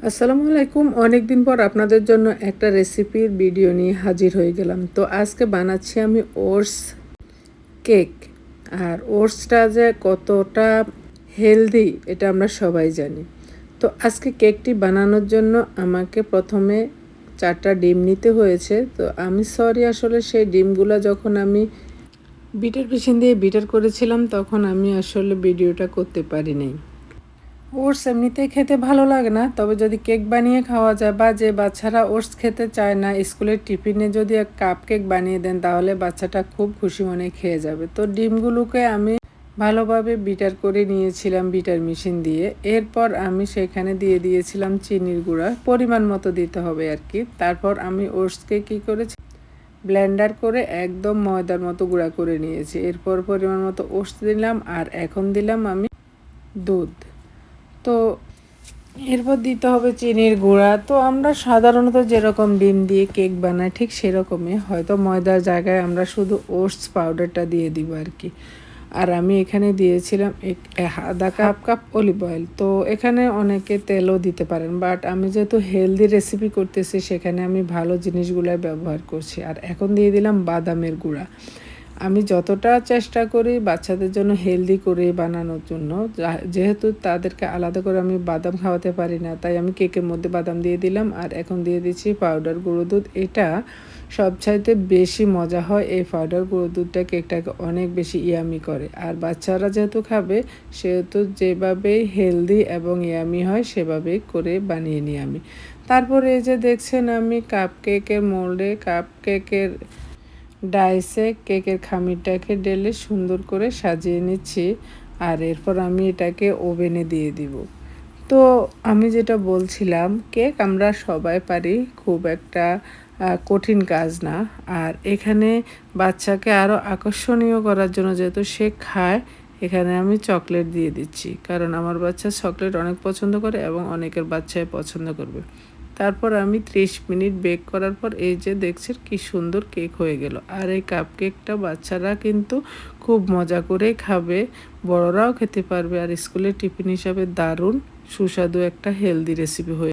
আসসালামু আলাইকুম। অনেকদিন পর আপনাদের জন্য একটা রেসিপির ভিডিও নিয়ে হাজির হয়ে গেলাম। তো আজকে বানাচ্ছি আমি ওটস কেক। আর ওটসটা যে কতটা হেলদি এটা আমরা সবাই জানি। তো আজকে কেকটি বানানোর জন্য আমাকে প্রথমে 4টা ডিম নিতে হয়েছে। তো আমি সরি আসলে সেই ডিমগুলা যখন আমি বিটের মেশিন দিয়ে বিটার করেছিলাম তখন আমি আসলে ভিডিওটা করতে পারি নাই। ওটস এমনিতেই খেতে ভালো লাগে না, তবে যদি কেক বানিয়ে খাওয়া যায় বা যে বাচ্চারা ওটস খেতে চায় না স্কুলের টিফিনে যদি এক কাপ কেক বানিয়ে দেন তাহলে বাচ্চাটা খুব খুশি মনে খেয়ে যাবে। তো ডিমগুলোকে আমি ভালোভাবে বিটার করে নিয়েছিলাম বিটার মেশিন দিয়ে। এরপর আমি সেখানে দিয়ে দিয়েছিলাম চিনির গুঁড়া, পরিমাণ মতো দিতে হবে আর কি। তারপর আমি ওটসকে কী করেছি, ব্লেন্ডার করে একদম ময়দার মতো গুঁড়া করে নিয়েছি। এরপর পরিমাণ মতো ওটস দিলাম আর এখন দিলাম আমি দুধ। তো এরপর দিতে হবে চিনির গুঁড়া। তো আমরা সাধারণত যেরকম ডিম দিয়ে কেক বানাই ঠিক সেরকমই, হয়তো ময়দার জায়গায় আমরা শুধু ওটস পাউডারটা দিয়ে দিব আর কি। আর আমি এখানে দিয়েছিলাম আধা কাপ অলিভ অয়েল। তো এখানে অনেকে তেলও দিতে পারেন, বাট আমি যেহেতু হেলদি রেসিপি করতেছি সেখানে আমি ভালো জিনিসগুলাই ব্যবহার করছি। আর এখন দিয়ে দিলাম বাদামের গুঁড়া। আমি যতটা চেষ্টা করি বাচ্চাদের জন্য হেলদি করে বানানোর জন্য, যেহেতু তাদেরকে আলাদা করে আমি বাদাম খাওয়াতে পারি না, তাই আমি কেকের মধ্যে বাদাম দিয়ে দিলাম। আর এখন দিয়ে দিচ্ছি পাউডার গুঁড়ো দুধ। এটা সবচাইতে বেশি মজা হয়, এই পাউডার গুঁড়ো দুধটা কেকটাকে অনেক বেশি ইয়ামি করে। আর বাচ্চারা যেহেতু খাবে সেহেতু যেভাবেই হেলদি এবং ইয়ামি হয় সেভাবেই করে বানিয়ে নিই আমি। তারপরে এই যে দেখছেন আমি কাপ কেকের মোল্ডে কাপ কেকের ডাইসে কেকের খামিরটাকে ঢেলে সুন্দর করে সাজিয়ে নিচ্ছি। আর এরপর আমি এটাকে ওভেনে দিয়ে দিব। তো আমি যেটা বলছিলাম, কেক আমরা সবাই পারি, খুব একটা কঠিন কাজ না। আর এখানে বাচ্চাকে আরও আকর্ষণীয় করার জন্য যেহেতু সে খায়, এখানে আমি চকলেট দিয়ে দিচ্ছি, কারণ আমার বাচ্চা চকলেট অনেক পছন্দ করে এবং অনেকের বাচ্চাই পছন্দ করবে। তারপর আমি 30 মিনিট বেক করার পর এই যে দেখছেন কি সুন্দর কেক হয়ে গেল। আর এই কাপ কেকটা বাচ্চারা কিন্তু খুব মজা করেই খাবে, বড়রাও খেতে পারবে। আর স্কুলের টিফিন হিসাবে দারুণ সুস্বাদু একটা হেলদি রেসিপি হয়ে